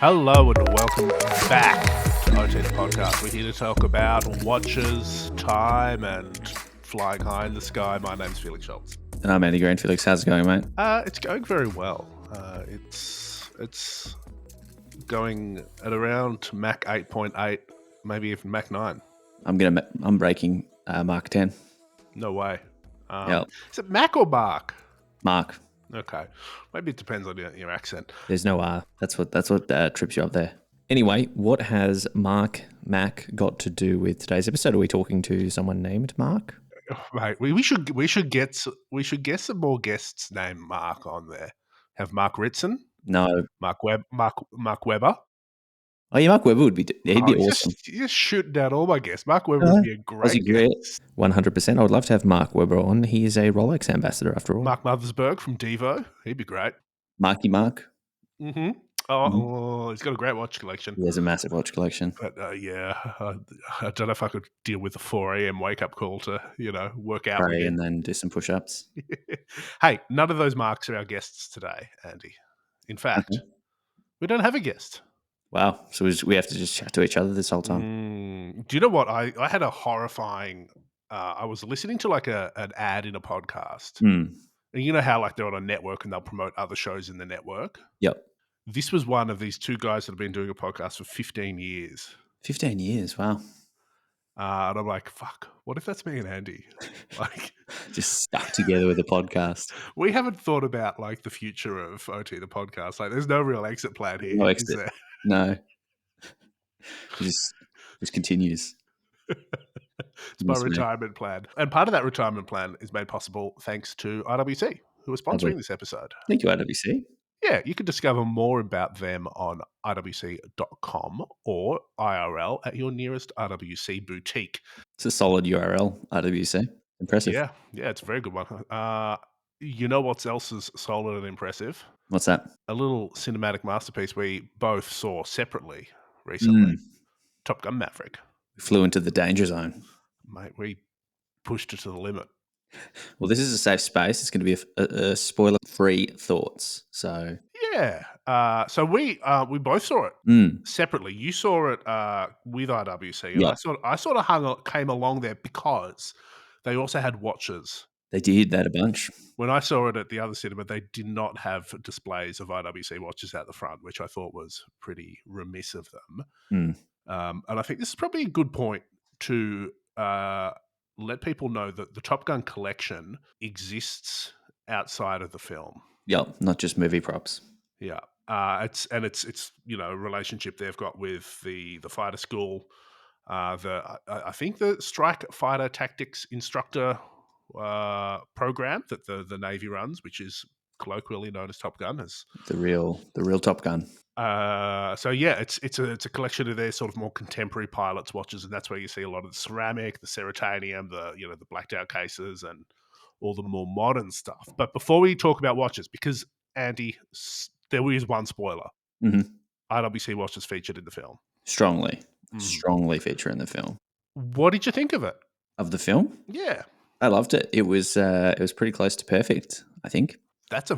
Hello and welcome back to OT the podcast. We're here to talk about watches, time, and flying high in the sky. My name's Felix Scholz. And I'm Andy Green. Felix, how's it going, mate? It's going very well. It's going at around Mach 8.8, maybe even Mach 9. I'm breaking Mark 10. No way. Yep. Is it Mach or Mark? Mark. Okay, maybe it depends on your accent. There's no R. That's what trips you up there. Anyway, what has Mac got to do with today's episode? Are we talking to someone named Mark? Oh, mate, we should get some more guests named Mark on there. Have Mark Ritson? No. Mark Webber. Oh, yeah, Mark Webber would be. He'd be awesome. You're just shooting down all my guests. Mark Webber would be a great guest. 100%. I would love to have Mark Webber on. He is a Rolex ambassador, after all. Mark Mothersberg from Devo. He'd be great. Marky Mark. Mm-hmm. Oh, he's got a great watch collection. He has a massive watch collection. But I don't know if I could deal with the 4 a.m. wake-up call to, work out. Pray and then do some push-ups. Hey, none of those Marks are our guests today, Andy. In fact, we don't have a guest. Wow. So we have to just chat to each other this whole time. Do you know what? I had a horrifying... I was listening to like an ad in a podcast. And you know how like they're on a network and they'll promote other shows in the network? Yep. This was one of these two guys that have been doing a podcast for 15 years. 15 years, wow. And I'm like, fuck, what if that's me and Andy? Like, just stuck together with a podcast. We haven't thought about like the future of OT the podcast. Like, there's no real exit plan here. No exit. Is there? No. It just continues. It's my retirement plan. And part of that retirement plan is made possible thanks to IWC, who are sponsoring this episode. Thank you, IWC. Yeah, you can discover more about them on iwc.com or IRL at your nearest IWC boutique. It's a solid URL, IWC. Impressive. Yeah, it's a very good one. You know what else is solid and impressive? What's that? A little cinematic masterpiece we both saw separately recently. Top Gun Maverick. We flew into the danger zone. Mate, we pushed it to the limit. Well, this is a safe space. It's going to be a spoiler-free thoughts. So yeah, so we both saw it separately. You saw it with IWC, and I sort of came along there because they also had watches. They did that a bunch. When I saw it at the other cinema, they did not have displays of IWC watches out the front, which I thought was pretty remiss of them. And I think this is probably a good point to let people know that the Top Gun collection exists outside of the film. Yeah, not just movie props. Yeah, it's a relationship they've got with the fighter school, I think the Strike Fighter Tactics Instructor program that the Navy runs, which is colloquially known as Top Gun, as the real Top Gun. So yeah, it's a collection of their sort of more contemporary pilots' watches, and that's where you see a lot of the ceramic, the ceratanium, the blacked out cases, and all the more modern stuff. But before we talk about watches, because Andy, there is one spoiler: IWC watches featured in the film. Strongly feature in the film. What did you think of it? Of the film? Yeah, I loved it. It was pretty close to perfect, I think. That's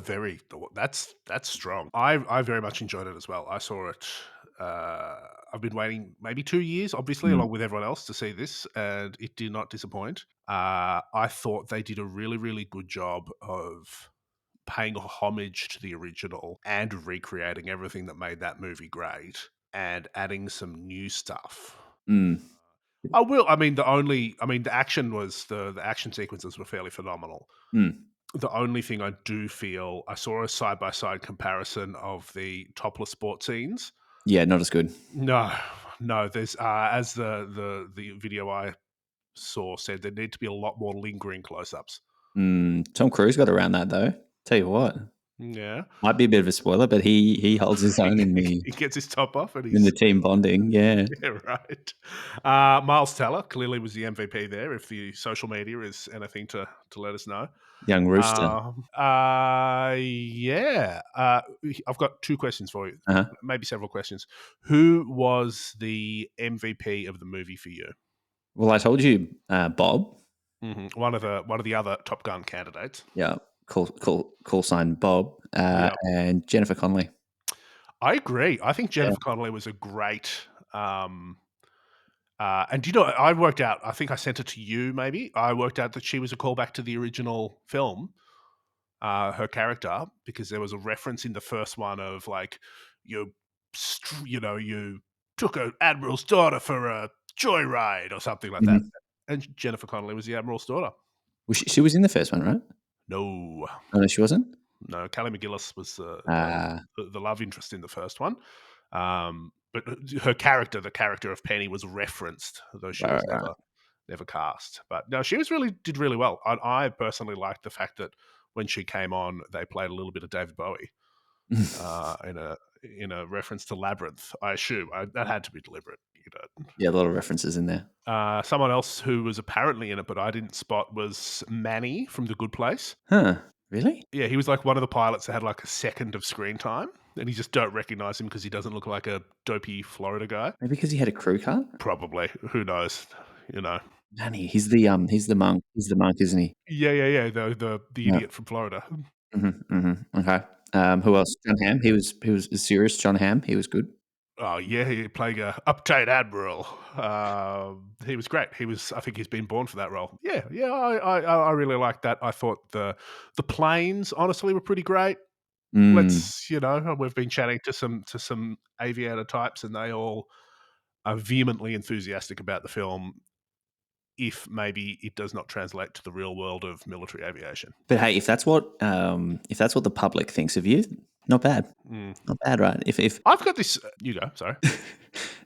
strong. I very much enjoyed it as well. I saw it. I've been waiting maybe 2 years, obviously, along with everyone else, to see this, and it did not disappoint. I thought they did a really, really good job of paying homage to the original and recreating everything that made that movie great and adding some new stuff. The action sequences were fairly phenomenal. The only thing I do feel, I saw a side-by-side comparison of the topless sport scenes. Yeah, not as good. No. There's as the video I saw said, there need to be a lot more lingering close-ups. Tom Cruise got around that though. Tell you what. Yeah, might be a bit of a spoiler, but he holds his own in the. He gets his top off, and in the team bonding. Yeah, yeah, right. Miles Teller clearly was the MVP there. If the social media is anything to let us know, young rooster. Yeah. I've got 2 questions for you. Maybe several questions. Who was the MVP of the movie for you? Well, I told you, Bob. One of the other Top Gun candidates. Yeah. Call sign Bob and Jennifer Connelly. I agree. I think Yeah. Jennifer Connelly was a great. And do you know, I worked out. I think I sent it to you. Maybe I worked out that she was a callback to the original film. Her character, because there was a reference in the first one of like you, you took an admiral's daughter for a joyride or something like that. Mhm. And Jennifer Connelly was the admiral's daughter. She was in the first one, right? No, Oh, no, she wasn't? no, Callie McGillis was Ah, the love interest in the first one. But her character, the character of Penny, was referenced, though she right, was right, never cast. But no, she was did really well. I personally liked the fact that when she came on, they played a little bit of David Bowie right. in a reference to Labyrinth. I assume that had to be deliberate. Yeah, a lot of references in there. Someone else who was apparently in it, but I didn't spot, was Manny from The Good Place. Huh, really? Yeah, he was like one of the pilots that had like a second of screen time, and you just don't recognize him because he doesn't look like a dopey Florida guy. Maybe because he had a crew car? Probably, who knows? You know. Manny, he's the monk, isn't he? Yeah, yeah, yeah. The Yeah. idiot from Florida. Mhm, mhm, okay. Who else? John Hamm, he was serious, John Hamm, he was good. Oh yeah, he playing a uptight admiral. He was great. I think he's been born for that role. Yeah, yeah. I really liked that. I thought the planes honestly were pretty great. Mm, Let's we've been chatting to some aviator types, and they all are vehemently enthusiastic about the film. If maybe it does not translate to the real world of military aviation. but hey, if that's what the public thinks of you, not bad. Mm. Not bad, right? If I've got this. You go. Sorry.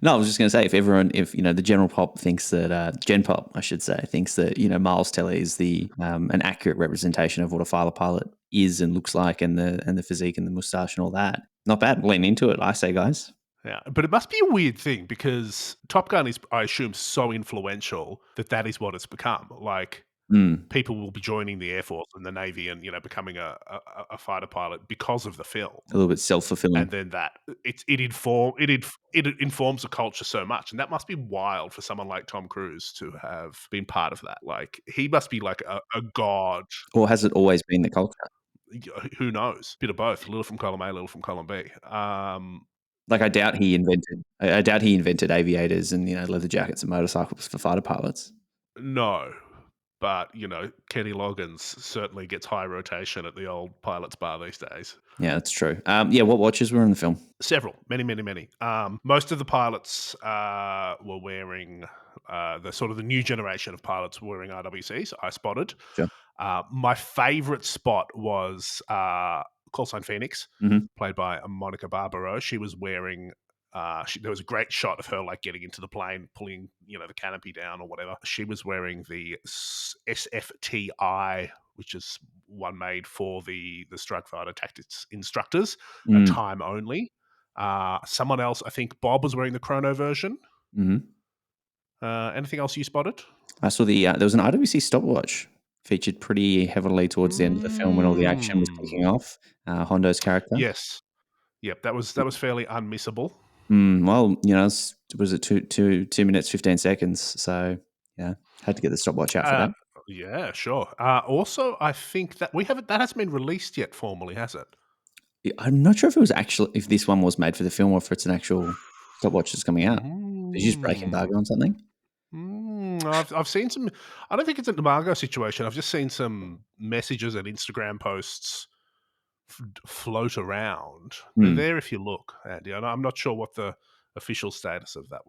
No, I was just gonna say, if, the general pop thinks that, gen pop, I should say, thinks that, Miles Teller is an accurate representation of what a fighter pilot is and looks like and the physique and the moustache and all that, not bad. Lean into it, I say, guys. Yeah, but it must be a weird thing because Top Gun is, I assume, so influential that is what it's become. Like Mm, people will be joining the Air Force and the Navy, and becoming a fighter pilot because of the film. a little bit self-fulfilling. And then it informs the culture so much, and that must be wild for someone like Tom Cruise to have been part of that. Like he must be like a god. Or has it always been the culture? Who knows? Bit of both. A little from column A, a little from column B. Like, I doubt he invented aviators and, leather jackets and motorcycles for fighter pilots. No, but Kenny Loggins certainly gets high rotation at the old pilots bar these days. Yeah, that's true. Yeah, what watches were in the film? Several, many, many, many. Most of the pilots were wearing the sort of the new generation of pilots were wearing RWCs. I spotted. Sure. My favorite spot was call sign Phoenix, Mhm. played by Monica Barbaro. She was wearing. There was a great shot of her like getting into the plane, pulling the canopy down or whatever. She was wearing the SFTI, which is one made for the strike fighter tactics instructors, a Mm, time only. Someone else, I think Bob, was wearing the chrono version. mhm. Anything else you spotted? I saw there was an IWC stopwatch featured pretty heavily towards the end of the film when all the action was kicking Mm. off. Hondo's character. Yes. Yep. That was fairly unmissable. Well, was it 2 minutes 15 seconds? So yeah, had to get the stopwatch out for Uh, that. yeah, sure. Also, I think that that hasn't been released yet formally, has it? I'm not sure if this one was made for the film or if it's an actual stopwatch that's coming out. Did you just break Mm. embargo on something? I've seen some. I don't think it's an embargo situation. I've just seen some messages and Instagram posts float around. They're Hmm. there if you look, Andy. And I'm not sure what the official status of If that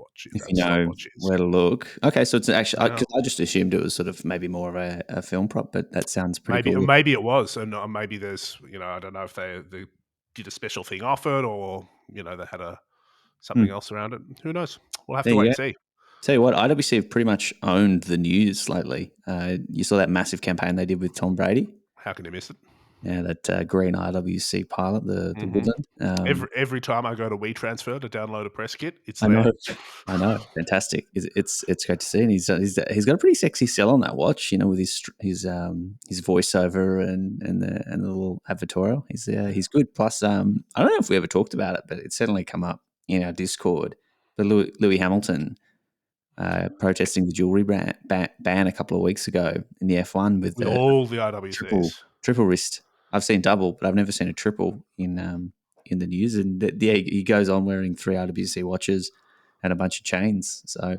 you know stopwatch is. where to look. Okay, so it's actually Yeah. because I just assumed it was sort of maybe more of a film prop, but that sounds pretty Maybe cool. maybe it was, and maybe there's I don't know if they did a special thing off it, or they had something Hmm. else around it. Who knows? We'll have There to wait you and go. see. Tell you what, IWC have pretty much owned the news lately. You saw that massive campaign they did with Tom Brady. How can you miss it? Yeah, that green IWC pilot, the Hmm. Woodland. Every time I go to WeTransfer to download a press kit, it's I know, there. I know, fantastic. It's great to see, and he's got a pretty sexy sell on that watch. With his voiceover and the little advertorial. He's good. Plus, I don't know if we ever talked about it, but it's certainly come up in our Discord. But Louis Hamilton protesting the jewelry ban a couple of weeks ago in the F1 with With the all the triple IWCs. triple wrist. I've seen double, but I've never seen a triple in in the news. And yeah, he goes on wearing 3 RWC watches and a bunch of chains. So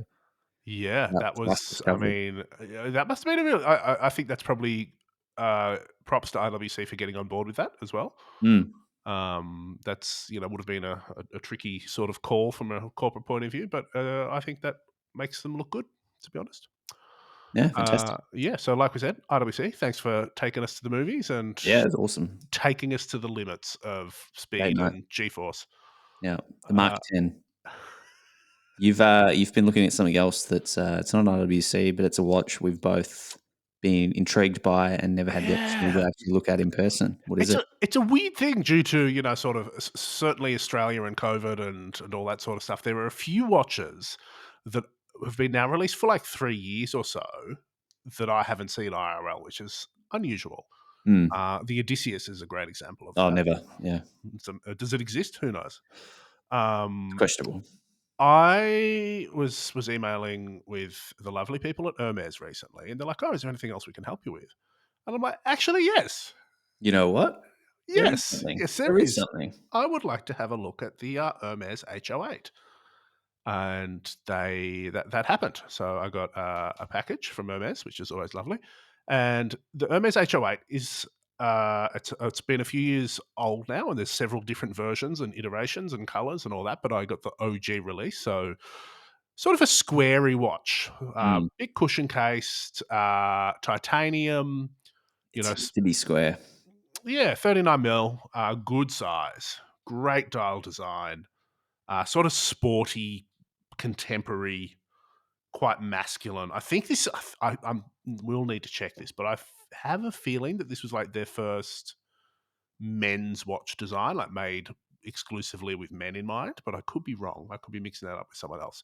Yeah, that's that a nice was. I discovery. mean, that must have been a real. I think that's probably props to IWC for getting on board with that as well. Mm. That's would have been a tricky sort of call from a corporate point of view, but I think that makes them look good. To be honest. Yeah, fantastic. Yeah, so like we said, IWC, thanks for taking us to the movies and Yeah, it's awesome. taking us to the limits of Great speed night. and G-force. Yeah, the Mark Uh, 10. You've been looking at something else that's it's not an IWC, but it's a watch we've both been intrigued by and never had the opportunity to yeah, actually look at in person. What is it? it's a weird thing due to sort of certainly Australia and COVID and all that sort of stuff. There are a few watches that have been now released for like 3 years or so that I haven't seen IRL, which is unusual. Mm. The Odysseus is a great example of Oh, that. never. Yeah, Does it exist? Who knows? it's Um, questionable. I was emailing with the lovely people at Hermes recently, and they're like, "Oh, is there anything else we can help you with?" And I'm like, "Actually, yes, You know what? There is yes, something. yes, there There is is. something. I would like to have a look at the Hermes H08." And that happened. So I got a package from Hermes, which is always lovely. And the Hermes H08 is it's been a few years old now, and there's several different versions and iterations and colors and all that. But I got the OG release, so sort of a squarey watch, Mm. big cushion cased, titanium. You It know, seems to be square. yeah, 39 mil, good size, great dial design, sort of sporty, contemporary, quite masculine. I think this. I'm. We'll need to check this, but have a feeling that this was like their first men's watch design, like made exclusively with men in mind. But I could be wrong. I could be mixing that up with someone else.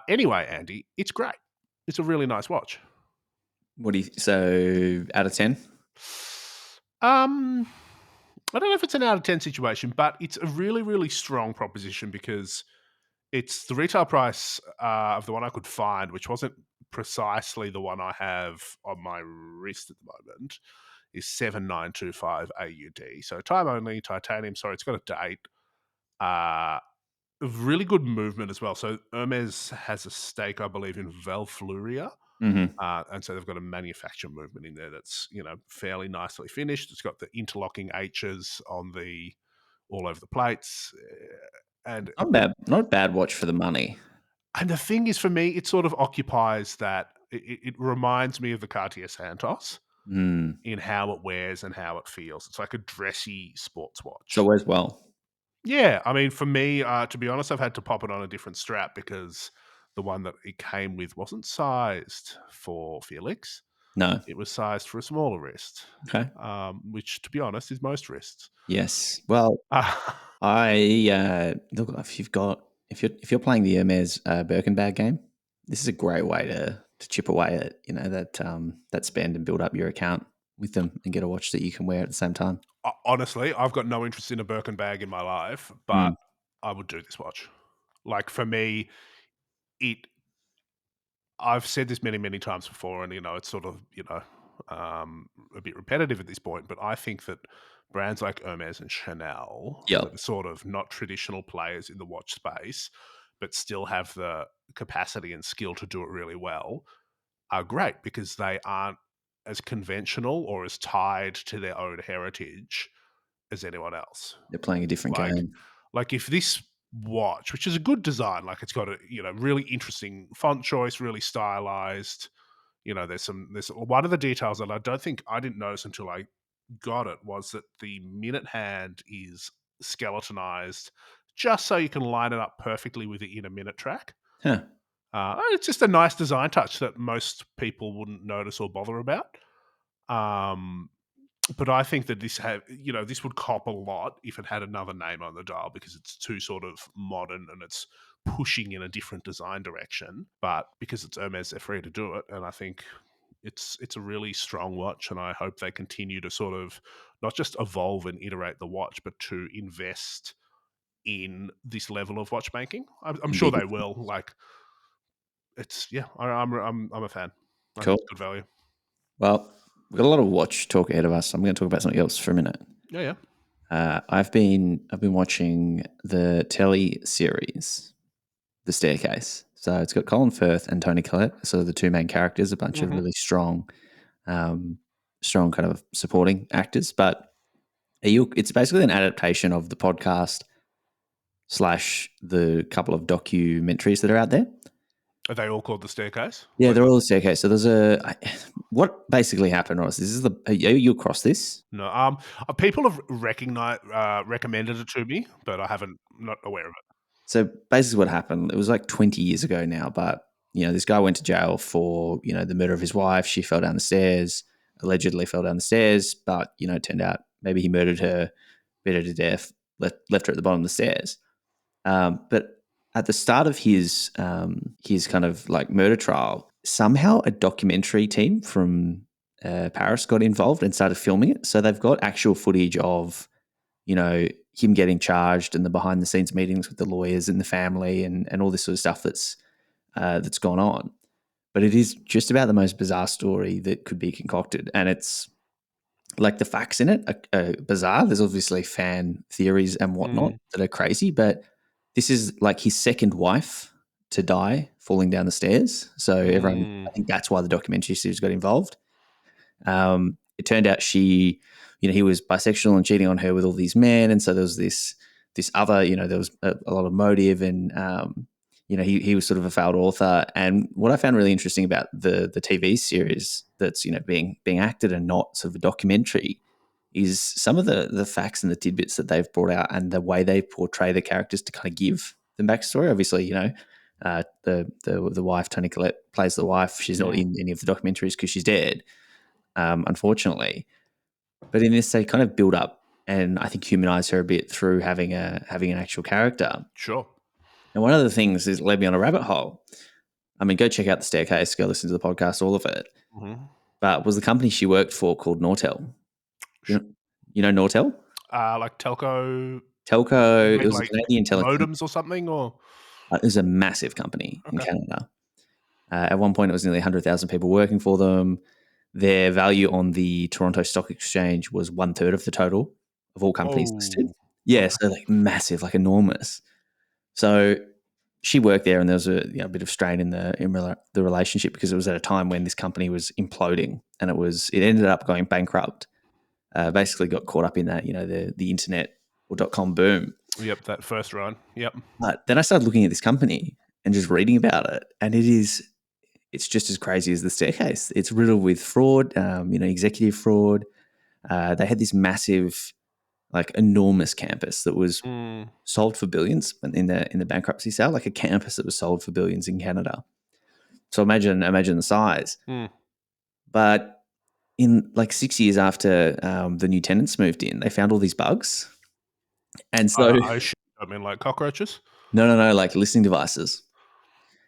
Anyway, Andy, it's great. It's a really nice watch. What do you so out of 10? Um, I don't know if it's an out of 10 situation, but it's a really, really strong proposition because it's the retail price of the one I could find, which wasn't precisely the one I have on my wrist at the moment, is 7925 AUD. So time only, titanium. Sorry, it's got a date. Uh, really good movement as well. So Hermes has a stake, I believe, in Valfluria. Mhm. And so they've got a manufacture movement in there that's fairly nicely finished. It's got the interlocking H's on the all over the plates, and Not bad. Not a bad watch for the money. the thing is, for me, it sort of occupies that. It reminds me of the Cartier Santos Mm. in how it wears and how it feels. It's like a dressy sports watch. So as well. Yeah, I mean, for me, to be honest, I've had to pop it on a different strap because the one that it came with wasn't sized for Felix. No. It was sized for a smaller wrist, Okay. which, to be honest, is most wrists. Yes. Well, Uh, I look if you're playing the Hermes Birkenbag game, this is a great way to chip away at that spend and build up your account with them and get a watch that you can wear at the same time. honestly, I've got no interest in a Birkin bag in my life, but Mm. I would do this watch. Like for me, it I've said this many, many times before, and it's sort of a bit repetitive at this point. But I think that brands like Hermes and Chanel, that Yep. are sort of not traditional players in the watch space, but still have the capacity and skill to do it really well, are great because they aren't as conventional or as tied to their own heritage as anyone else. They're playing a different Like game. like if this watch, which is a good design, like it's got a really interesting font choice, really stylized. There's one of the details that I didn't notice until I got it was that the minute hand is skeletonized just so you can line it up perfectly with the inner minute track. Huh. It's just a nice design touch that most people wouldn't notice or bother about. Um, but I think that this would cop a lot if it had another name on the dial because it's too sort of modern and it's pushing in a different design direction. But because it's Hermes, they're free to do it, and I think it's a really strong watch. And I hope they continue to sort of not just evolve and iterate the watch, but to invest in this level of watchmaking. I'm And be sure they different. will. Like it's yeah, I'm a fan. I think Cool. it's good value. Well, we've got a lot of watch talk ahead of us. I'm going to talk about something else for a minute. Yeah, yeah. I've been watching the telly series, The Staircase. So it's got Colin Firth and Tony Collette, so the two main characters, a bunch of Mhm. really strong, um, strong kind of supporting actors. But it's basically an adaptation of the podcast slash the couple of documentaries that are out there. Are they all called The Staircase? Yeah, Or is they're it all the staircase. So what basically happened, Ross? This is are you across this? no, people have recommended it to me, but I haven't not aware of it. So basically, what happened? It was like 20 years ago now, but this guy went to jail for the murder of his wife. She fell down the stairs, allegedly fell down the stairs, but it turned out maybe he murdered her, beat her to death, left her at the bottom of the stairs. But at the start of his kind of like murder trial, somehow a documentary team from Paris got involved and started filming it. So they've got actual footage of him getting charged and the behind the scenes meetings with the lawyers and the family and all this sort of stuff that's gone on. But it is just about the most bizarre story that could be concocted, and it's like the facts in it are bizarre. There's obviously fan theories and whatnot Mm, that are crazy, but this is like his second wife to die falling down the stairs. So everyone, mm, I think that's why the documentary series got involved. It turned out he was bisexual and cheating on her with all these men, and so there was this other, there was a lot of motive, and he was sort of a failed author. And what I found really interesting about the TV series that's being acted and not sort of a documentary is some of the facts and the tidbits that they've brought out and the way they portray the characters to kind of give them backstory. Obviously, the wife, Toni Collette, plays the wife. She's not mm. in any of the documentaries because she's dead, unfortunately. But in this, they kind of build up and I think humanize her a bit through having an actual character. Sure. And one of the things is led me on a rabbit hole. I mean, go check out The Staircase, go listen to the podcast, all of it. Mhm. But was the company she worked for called Nortel? Sh You know, Nortel? like telco you Telco. It mean was a like Canadian telecom. modems or something, or It was a massive company in okay. Canada. At one point, it was nearly 100,000 people working for them. Their value on the Toronto Stock Exchange was one third of the total of all companies listed. Oh, Yeah, okay. so like massive, like enormous. So she worked there, and there was a bit of strain in the relationship because it was at a time when this company was imploding, and it ended up going bankrupt. Basically, got caught up in that the internet or .com boom. Yep, that first run. Yep. But then I started looking at this company and just reading about it, and it's just as crazy as The Staircase. It's riddled with fraud, executive fraud. They had this massive, like enormous campus that was Mm, sold for billions in the bankruptcy sale, like a campus that was sold for billions in Canada. So imagine the size. mm. But in like 6 years after the new tenants moved in, they found all these bugs, and so I assume I mean like cockroaches? no, like listening devices.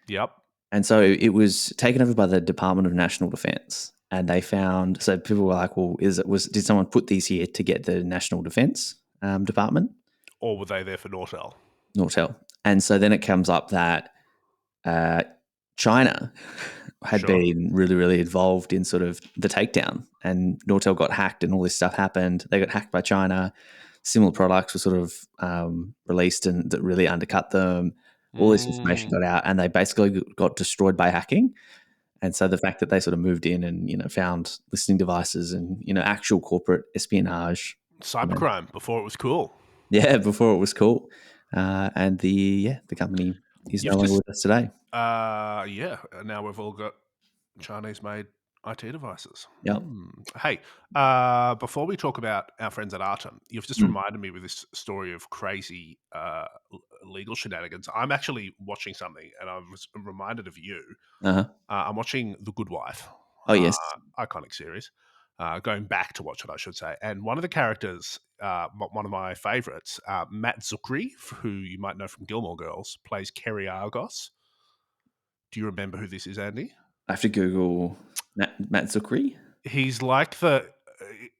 Yep. And so it was taken over by the Department of National Defense. And they found, so people were like, well, did someone put these here to get the National Defense Department? Or were they there for Nortel? Nortel. And so then it comes up that uh, China had Sure. been really, really involved in sort of the takedown, and Nortel got hacked and all this stuff happened. They got hacked by China. Similar products were sort of released and that really undercut them. All this information Mm. got out, and they basically got destroyed by hacking. And so the fact that they sort of moved in and found listening devices and actual corporate espionage, you know, Cybercrime before it was cool. yeah, before it was cool, and the company is no You've longer just with us today. yeah, now we've all got Chinese-made IT devices. Yep. Hey, before we talk about our friends at Artem, you've just Mm. reminded me with this story of crazy legal shenanigans. I'm actually watching something, and I was reminded of you. Uh-huh. I'm watching The Good Wife, Oh yes. iconic series. Going back to watch it, I should say. And one of the characters, one of my favorites, Matt Zuckery, who you might know from Gilmore Girls, plays Kerry Argos. Do you remember who this is, Andy? I have to Google Matt Zuckery. He's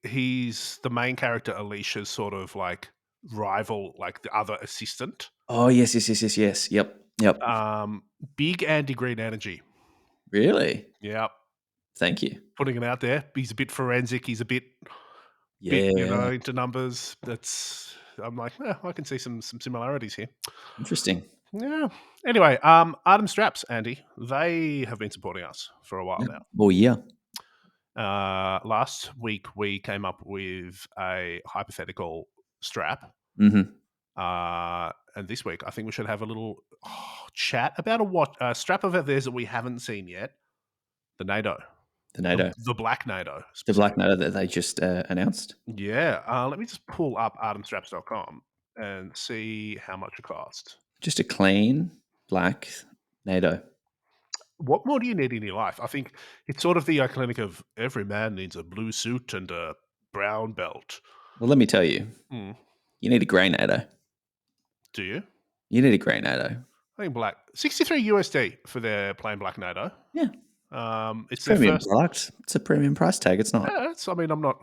he's the main character, Alicia's sort of like rival, like the other assistant. Oh yes. Yep. Um, Big Andy Green energy. Really? Yeah, Thank you. putting it out there. He's a bit forensic. He's a bit bit, Yeah. into numbers. I'm like, I can see some similarities here. Interesting. Yeah. Anyway, Artem Straps, Andy, they have been supporting us for a while Yeah. now. Oh, yeah. Last week we came up with a hypothetical strap. Mhm. And this week I think we should have a little chat about a strap of theirs that we haven't seen yet. The NATO, The the, NATO. the black NATO The black specifically. NATO that they just, announced. Yeah. Let me just pull up artemstraps.com and see how much it cost. Just a clean black NATO. What more do you need in your life? I think it's sort of the clinic of every man needs a blue suit and a brown belt. Well, let me tell you, Mm, you need a grey NATO. do you? You need a grey NATO. I think black. 63 USD for their plain black NATO. Yeah. It's It's their premium first. product. It's a premium price tag. It's not. Yeah, I mean, I'm not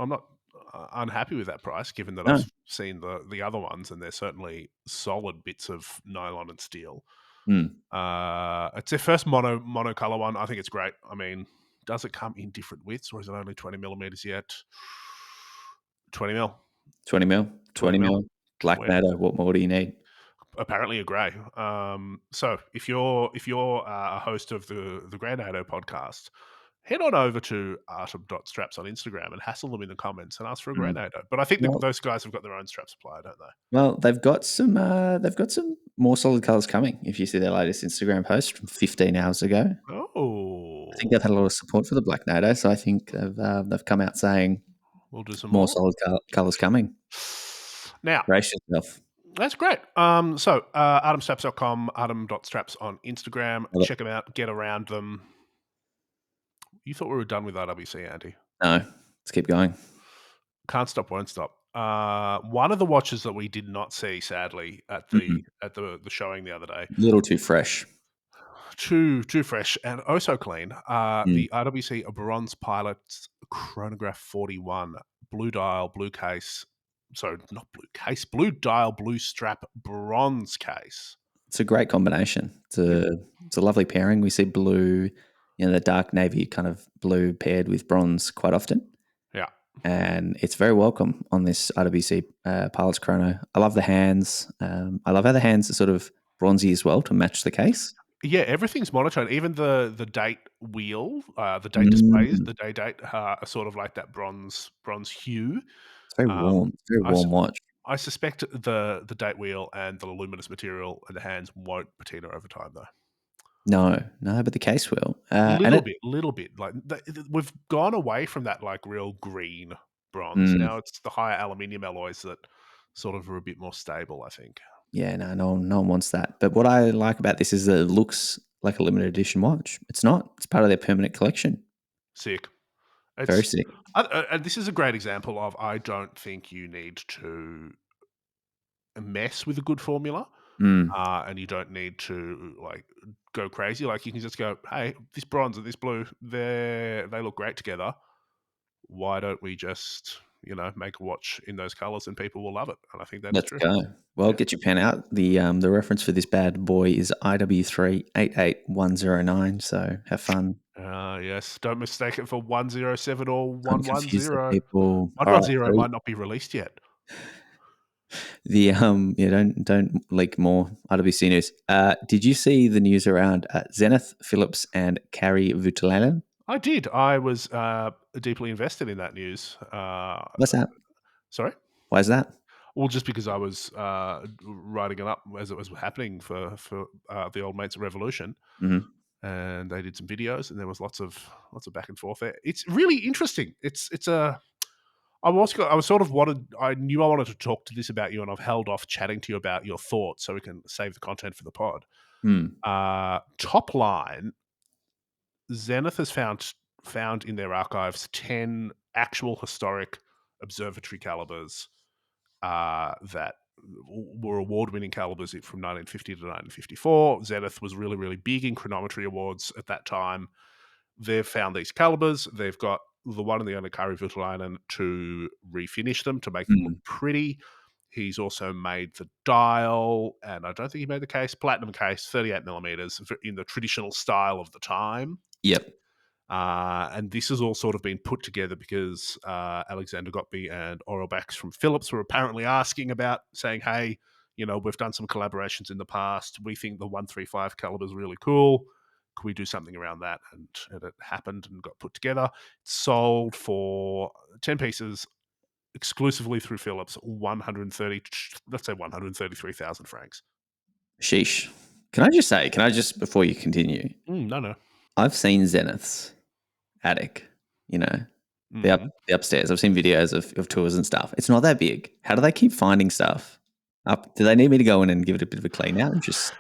unhappy with that price, given that No. I've seen the other ones, and they're certainly solid bits of nylon and steel. Mm. It's their first monocolor one. I think it's great. I mean, does it come in different widths, or is it only 20 millimeters yet? 20 mil, 20 mil. 20 20 mil. mil. Black NATO. What more do you need? Apparently a grey. So if you're a host of the Grey NATO podcast, head on over to artem.straps on Instagram and hassle them in the comments and ask for a grey Mm. NATO. But I think Well, those guys have got their own strap supplier, don't they? well, they've got some more solid colors coming. If you see their latest Instagram post from 15 hours ago, I think Oh, they've had a lot of support for the black NATO. So I think they've come out saying we'll do some more more. solid colors coming. Now, Brace yourself. that's great. So artemstraps.com, artem.straps on Instagram. Love it. Check them out. Get around them. You thought we were done with RWC, Andy. No, let's keep going. Can't stop, won't stop. One of the watches that we did not see, sadly, at Mm. the showing the other day, Little too fresh. too fresh and oh so clean. Mm. The RWC Bronze Pilot's Chronograph 41, blue dial, blue case. Sorry, not blue case, blue dial, blue strap, bronze case. It's a great combination. Yeah, It's a lovely pairing. We see blue, the dark navy kind of blue paired with bronze quite often. yeah, And it's very welcome on this RWC Pilot's Chrono. I love the hands. I love how the hands are sort of bronzy as well to match the case. yeah. Everything's monotone. Even the date wheel, the date displays, Mm. the day date are sort of like that bronze hue. It's very Um, warm. It's a very I warm watch. I suspect the date wheel and the luminous material and the hands won't patina over time, though. No, no, but the case will. And it, Little bit. Like we've gone away from that like real green bronze. mm, Now it's the higher aluminium alloys that sort of are a bit more stable. I think. yeah, no one wants that. But what I like about this is that it looks like a limited edition watch. It's not. It's part of their permanent collection. Sick. Very It's sick. and this is a great example of I don't think you need to mess with a good formula. Mm, And you don't need to like go crazy. Like you can just go, hey, this bronze and this blue, they look great together. Why don't we just make a watch in those colors and people will love it? And I think that is let's true. go. Well, Yeah. get your pen out. The reference for this bad boy is IW3 88109. So have fun. Yes. Don't mistake it for 107 or Don't 110. confuse the people. All right. 110 So might not be released yet. the yeah, don't leak more RWC news. Did you see the news around Zenith, Phillips, and Carrie Vutilainen? I did. I was deeply invested in that news. What's that? Sorry. Why is that? Well, just because I was writing it up as it was happening for the old mates at Revolution, Hmm. and they did some videos, and there was lots of back and forth there. It's really interesting. It's a I was sort of wanted. I knew I wanted to talk to this about you, and I've held off chatting to you about your thoughts so we can save the content for the pod. Hmm. Top line, Zenith has found in their archives 10 actual historic observatory calibers that were award-winning calibers from 1950 to 1954. Zenith was really, really big in chronometry awards at that time. They've found these calibers. They've got the one and the only Kari Voutilainen to refinish them to make them look Hmm. pretty. He's also made the dial, and I don't think he made the case, platinum case, 38 millimeters in the traditional style of the time. Yep. And this has all sort of been put together because Alexander Gottby and Orelbachs from Philips were apparently asking about, saying, hey, we've done some collaborations in the past. We think the 135 caliber is really cool. Could we do something around that? And it happened and got put together. It sold for 10 pieces exclusively through Philips, 130, let's say 133,000 francs. Sheesh. Can I just, before you continue, No. I've seen Zenith's attic, you know, Mm. the upstairs. I've seen videos of tours and stuff. It's not that big. How do they keep finding stuff up? Do they need me to go in and give it a bit of a clean out and just,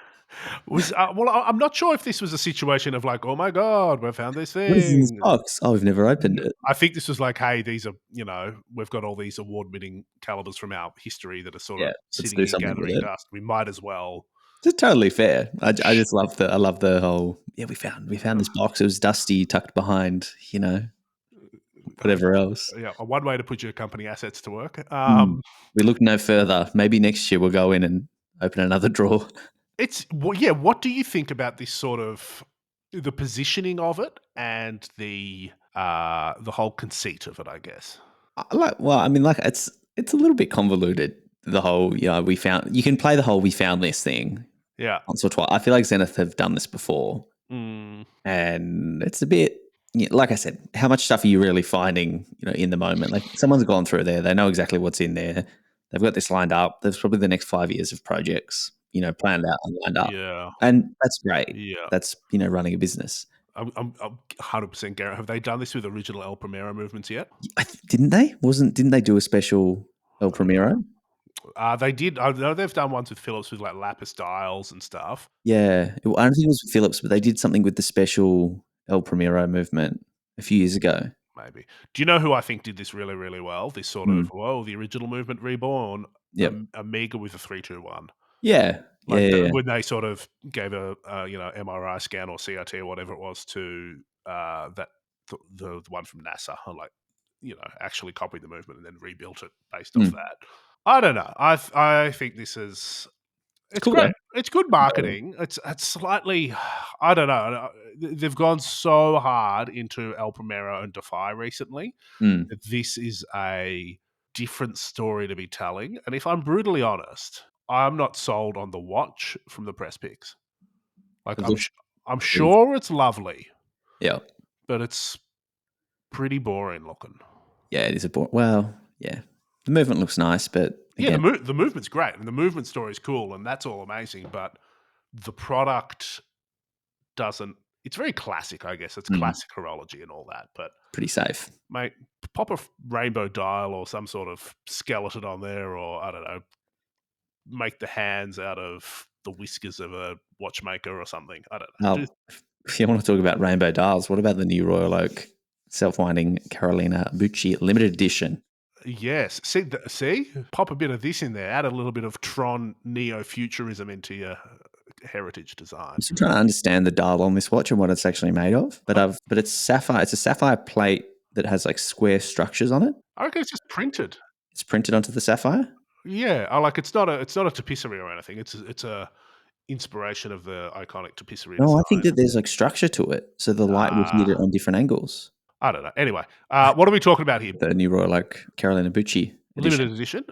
Well, I'm not sure if this was a situation of like, oh my god, we found this what is in this thing. box? Oh, we've never opened it. I think this was like, hey, these are, we've got all these award-winning calibers from our history that are sort Yeah, of let's sitting do and something with gathering it. dust. We might as well. It's totally fair. I just love the whole, yeah, we found this box. It was dusty, tucked behind, whatever else. Yeah, one way to put your company assets to work. We look no further. Maybe next year we'll go in and open another drawer. It's well, yeah. What do you think about this sort of the positioning of it and the whole conceit of it? I guess. Well, I mean, like it's a little bit convoluted. The whole, we found, you can play the whole we found this thing Yeah. once or twice. I feel like Zenith have done this before, Mm, and it's a bit, like I said, how much stuff are you really finding, in the moment? Like someone's gone through there, they know exactly what's in there. They've got this lined up. There's probably the next 5 years of projects, planned out and lined up, yeah. and that's great. Yeah. That's running a business. I'm 100% Garrett. Have they done this with original El Primero movements yet? Didn't they? Didn't they do a special El Primero? They did. I know they've done ones with Philips with like lapis dials and stuff. Yeah, I don't think it was Philips, but they did something with the special El Primero movement a few years ago. Maybe. Do you know who I think did this really, really well? This sort of, Mm. the original movement reborn, Yep. Amiga with a 321. Yeah. Yeah. Like Yeah. Yeah. when they sort of gave a MRI scan or CRT or whatever it was to that the one from NASA, and like actually copied the movement and then rebuilt it based off Mm. that. I don't know. I think this is It's it's cool great. though. It's good marketing. It's slightly, I don't know. They've gone so hard into El Primero and Defy recently Mm. that this is a different story to be telling. And if I'm brutally honest, I'm not sold on the watch from the press pics. Like It looks. I'm It is. sure it's lovely, Yeah. but it's pretty boring looking. Yeah. It is a well. Yeah. The movement looks nice, but Yeah, again, the movement's great, and the movement story is cool, and that's all amazing. But the product doesn't. It's very classic, I guess. It's classic horology and all that. But pretty safe. mate, pop a rainbow dial or some sort of skeleton on there, or I don't know, make the hands out of the whiskers of a watchmaker or something. I don't know. Now, if you want to talk about rainbow dials, what about the new Royal Oak self-winding Carolina Bucci limited edition? Yes. See, pop a bit of this in there. Add a little bit of Tron neo-futurism into your heritage design. I'm still trying to understand the dial on this watch and what it's actually made of, but it's sapphire. It's a sapphire plate that has like square structures on it. I reckon it's just printed. It's printed onto the sapphire. Yeah, I like it's not a tapisserie or anything. It's a inspiration of the iconic tapisserie No, I design. think that there's like structure to it, so the light will hit it on different angles. I don't know. Anyway, what are we talking about here? The new Royal Oak Carolina Bucci edition. Limited edition,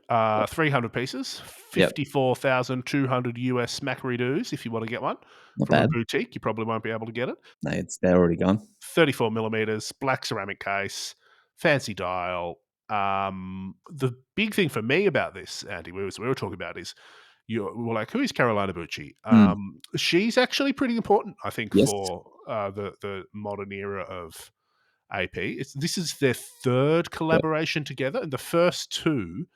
300 pieces, Yep. 54,200 US smack redos if you want to get one. Not From a bad. boutique, you probably won't be able to get it. No, they're already gone. 34 millimeters, black ceramic case, fancy dial. The big thing for me about this, Andy, we were talking about is we were like, who is Carolina Bucci? She's actually pretty important, I think, Yes. for the modern era of AP. This is their third collaboration together, and the first two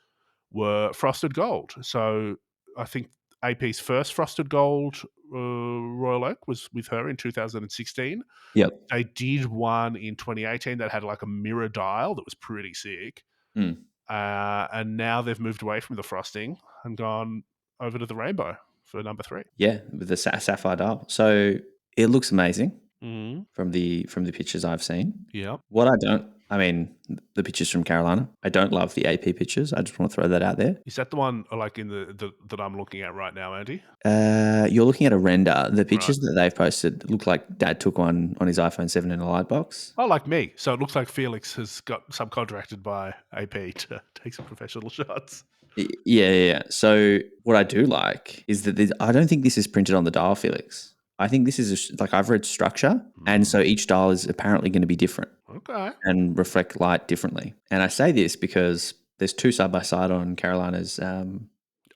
were frosted gold. So I think AP's first frosted gold Royal Oak was with her in 2016. Yep. They did one in 2018 that had like a mirror dial that was pretty sick. And now they've moved away from the frosting and gone over to the rainbow for number 3. Yeah, with the sapphire dial. So it looks amazing Mm-hmm. from the pictures I've seen. Yeah. What I I mean, the pictures from Carolina. I don't love the AP pictures. I just want to throw that out there. Is that the one like in that I'm looking at right now, Andy? You're looking at a render. The Right. pictures that they've posted look like Dad took one on his iPhone 7 in a light box. Oh, like me. So it looks like Felix has got subcontracted by AP to take some professional shots. Yeah. So what I do like is that I don't think this is printed on the dial, Felix. I think this is like I've read structure, and so each dial is apparently going to be different Okay. and reflect light differently. And I say this because there's two side by side on Carolina's IG.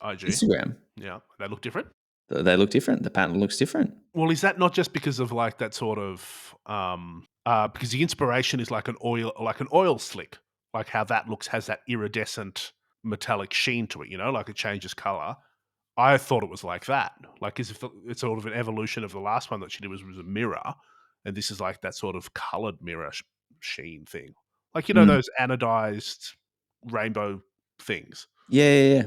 Instagram. Yeah. They look different. They look different. The pattern looks different. Well, is that not just because of like that sort of because the inspiration is like an oil slick, like how that looks has that iridescent metallic sheen to it, like it changes color. I thought it was like that, like as if it's sort of an evolution of the last one that she did was a mirror, and this is like that sort of colored mirror sheen thing, like Mm. those anodized rainbow things. Yeah.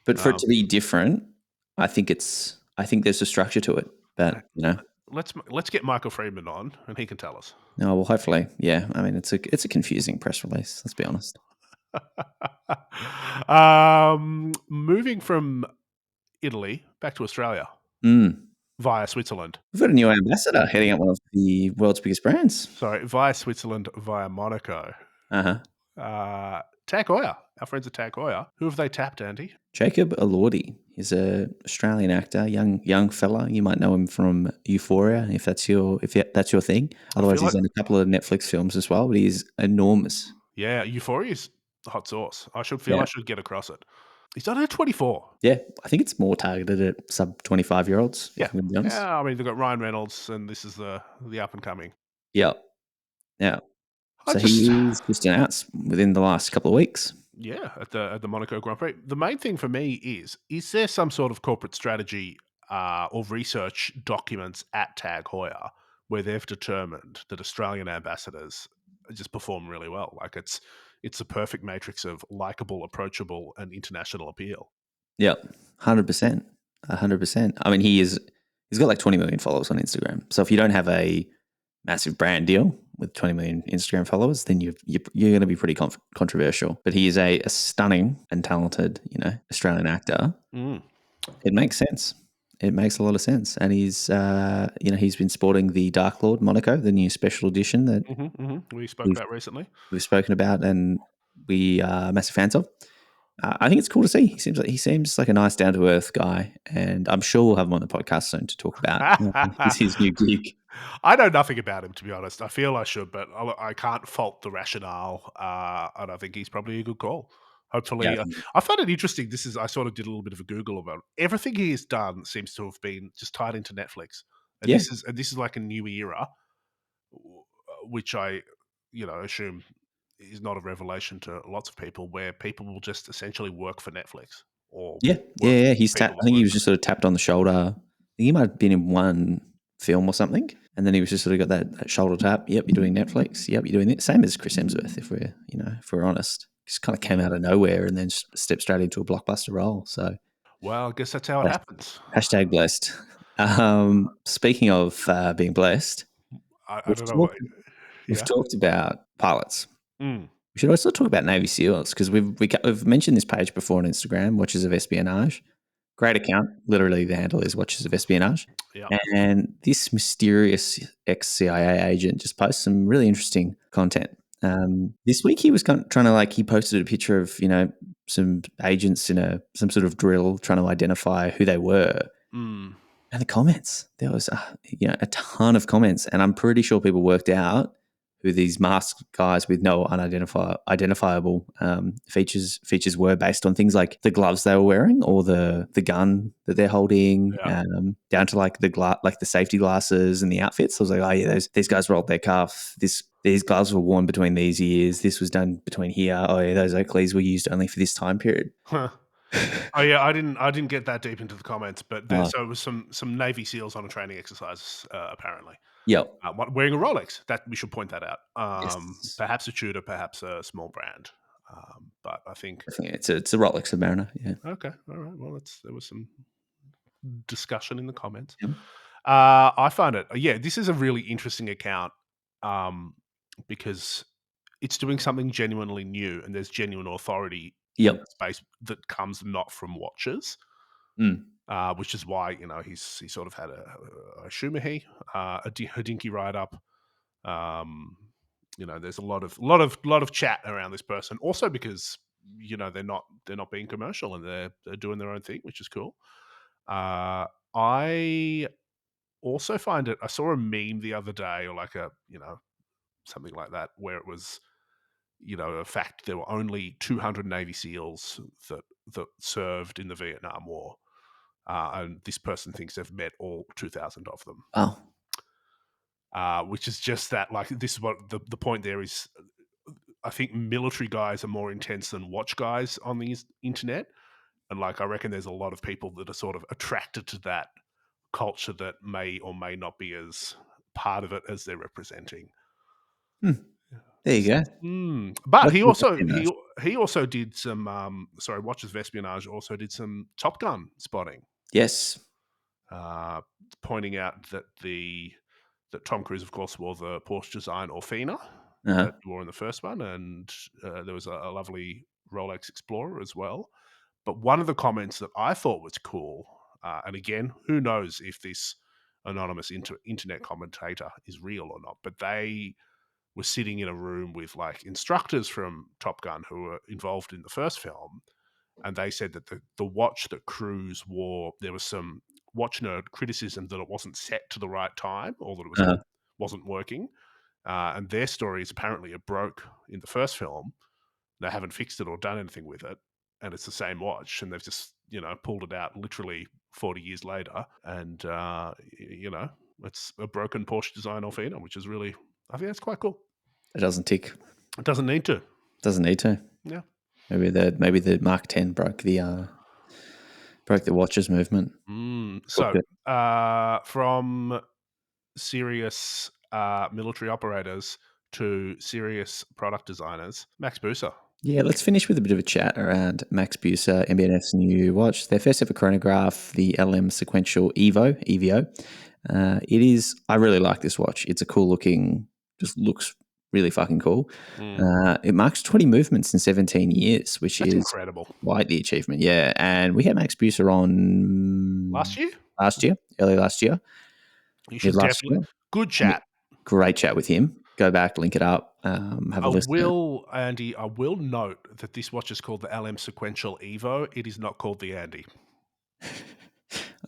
But for it Um, to be different, I think there's a structure to it. But let's get Michael Friedman on, and he can tell us. no, well, hopefully, yeah. I mean, it's a confusing press release. Let's be honest. Moving from Italy back to Australia Mm. via Switzerland. We've got a new ambassador heading up one of the world's biggest brands. Sorry, via Switzerland via Monaco. Uh huh. Tag Heuer, our friends at Tag Heuer. Who have they tapped, Andy? Jacob Elordi. He's a Australian actor, young fella. You might know him from Euphoria, if that's your thing. Otherwise, he's in a couple of Netflix films as well. But he's enormous. Yeah, Euphoria's hot sauce. I should Yeah. get across it. He's done it at 24. Yeah, I think it's more targeted at sub 25-year-olds. Yeah, if I'm going to be honest. yeah. I mean, they've got Ryan Reynolds, and this is the up and coming. Yeah. I So just he's just announced within the last couple of weeks. Yeah, at the Monaco Grand Prix. The main thing for me is there some sort of corporate strategy or research documents at Tag Heuer where they've determined that Australian ambassadors just perform really well? Like it's a perfect matrix of likable, approachable, and international appeal. Yeah, 100%. 100%. I mean, he's got like 20 million followers on Instagram. So if you don't have a massive brand deal with 20 million Instagram followers, then you're going to be pretty controversial. But he is a stunning and talented, Australian actor. Mm. It makes sense. It makes a lot of sense. And he's, he's been sporting the Dark Lord Monaco, the new special edition that We spoke about recently. we've spoken about and we are massive fans of. I think it's cool to see. He seems like a nice, down to earth guy, and I'm sure we'll have him on the podcast soon to talk about his new gig. I know nothing about him, to be honest. I feel I should, but I can't fault the rationale. And I think he's probably a good call. Yeah, Hopefully, I found it interesting. I sort of did a little bit of a Google about it. Everything he has done seems to have been just tied into Netflix, and yeah, this is like a new era, which I assume is not a revelation to lots of people, where people will just essentially work for Netflix or yeah, work yeah. for He's people I that think he work was just sort of tapped on the shoulder. I think he might have been in one film or something, and then he was just sort of got that shoulder tap. Yep, you're doing Netflix. Yep, you're doing it. Same as Chris Hemsworth, if we're honest. Just kind of came out of nowhere and then stepped straight into a blockbuster role. So, Well, I guess that's how it happens. hashtag blessed. Speaking of being blessed, I we've don't know what. talked, we've Yeah. talked about pilots. Mm. We should also talk about Navy SEALs because we've mentioned this page before on Instagram, Watches of Espionage. Great account. Literally, the handle is Watches of Espionage. Yeah. And this mysterious ex-CIA agent just posts some really interesting content. This week he was trying to he posted a picture of some agents in some sort of drill trying to identify who they were. Mm. And the comments, there was a ton of comments, and I'm pretty sure people worked out who these masked guys with no identifiable features were based on things like the gloves they were wearing or the gun that they're holding, down to the safety glasses and the outfits. I was like, oh yeah, these guys rolled their cuff. These gloves were worn between these ears. This was done between here. Oh yeah, those Oakleys were used only for this time period. Huh. Oh yeah, I didn't get that deep into the comments, but so it was some Navy SEALs on a training exercise, apparently. Yep. Wearing a Rolex. That we should point that out. Yes. Perhaps a Tudor, perhaps a small brand. But I think It's a Rolex Submariner. Yeah. okay, all right. Well, there was some discussion in the comments. Yep. I find it. Yeah, this is a really interesting account because it's doing something genuinely new, and there's genuine authority in Yep. the space that comes not from watches, Mm. which is why he sort of had a Shumahi, a dinky write up. Um, there's a lot of chat around this person. Also because they're not being commercial and they're doing their own thing, which is cool. I also find it. I saw a meme the other day, or like something like that, where it was a fact there were only 200 Navy SEALs that served in the Vietnam War, and this person thinks they've met all 2,000 of them. Oh. Which is just that, like, this is what the point there is. I think military guys are more intense than watch guys on the internet. And like, I reckon there's a lot of people that are sort of attracted to that culture that may or may not be as part of it as they're representing. Hmm. There you go. But Watch he with also espionage. he also did some Watches of Espionage also did some Top Gun spotting, Yes. pointing out that Tom Cruise, of course, wore the Porsche design Orfina Uh-huh. that he wore in the first one, and there was a lovely Rolex Explorer as well. But one of the comments that I thought was cool, and again, who knows if this anonymous internet commentator is real or not, but they were sitting in a room with like instructors from Top Gun who were involved in the first film, and they said that the watch that Cruise wore, there was some watch nerd criticism that it wasn't set to the right time, or that it Uh-huh. wasn't working. And their story is apparently it broke in the first film. They haven't fixed it or done anything with it, and it's the same watch, and they've just pulled it out literally 40 years later, and it's a broken Porsche design Orfina, which is really, I think that's quite cool. It doesn't tick. It doesn't need to. Doesn't need to. Yeah. Maybe the Mark 10 broke the watches movement. So from serious military operators to serious product designers, Max Buser. Yeah, let's finish with a bit of a chat around Max Buser, MB&F's new watch. Their first ever chronograph, the LM Sequential EVO. I really like this watch. It's a cool looking, just looks really fucking cool. It marks 20 movements in 17 years, which That's is incredible. quite the achievement. Yeah, and we had Max Buser on early last year. You should definitely. Good chat. Great chat with him. Go back, link it up, have a listen. Andy, I will note that this watch is called the LM Sequential Evo. It is not called the Andy.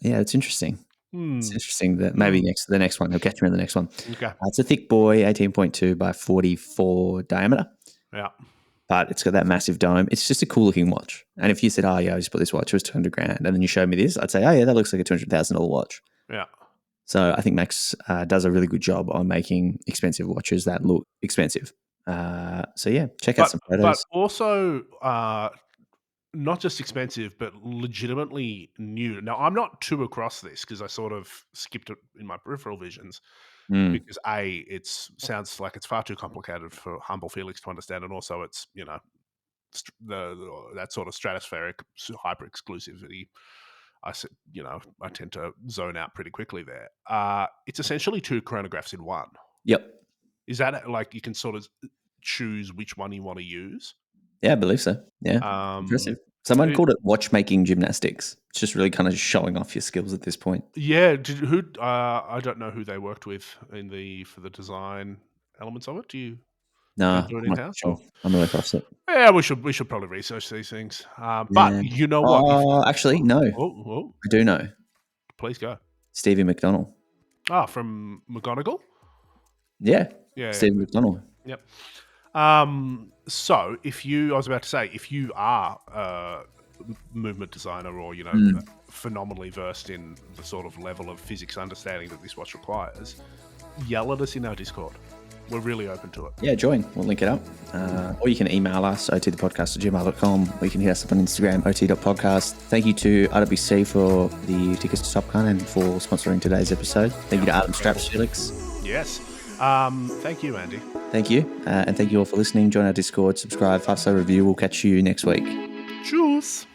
Yeah, it's interesting. It's interesting that maybe the next one, he'll catch me on the next one. Okay. It's a thick boy, 18.2 by 44 diameter. Yeah. But it's got that massive dome. It's just a cool looking watch. And if you said, oh, yeah, I just bought this watch, it was $200,000, and then you showed me this, I'd say, oh, yeah, that looks like a $200,000 watch. Yeah. So I think Max does a really good job on making expensive watches that look expensive. So yeah, check out some photos. But also not just expensive, but legitimately new. Now, I'm not too across this because I sort of skipped it in my peripheral visions because it sounds like it's far too complicated for humble Felix to understand, and also it's that sort of stratospheric hyper exclusivity. I tend to zone out pretty quickly there. It's essentially two chronographs in one. Yep. Is that like you can sort of choose which one you want to use? Yeah, I believe so. Yeah. Impressive. Someone called it watchmaking gymnastics. It's just really kind of showing off your skills at this point. Yeah. I don't know who they worked with for the design elements of it. Do No, they do it I'm in not house? sure. I'm really across it. Yeah, we should probably research these things. But Yeah. you know what? Actually, no. I do know. Please go. Stevie McDonald. From McGonagall? Yeah. Yeah. Stevie McDonald. Yep. So if you are a movement designer or, phenomenally versed in the sort of level of physics understanding that this watch requires, yell at us in our Discord. We're really open to it. Yeah, join. We'll link it up. Or you can email us, otthepodcast@gmail.com, or you can hit us up on Instagram, ot.podcast. Thank you to RWC for the tickets to Top Gun and for sponsoring today's episode. Thank you to Artem Straps, Felix. Yes. Thank you, Andy. Thank you. And thank you all for listening. Join our Discord, subscribe, 5-star review. We'll catch you next week. Tschüss.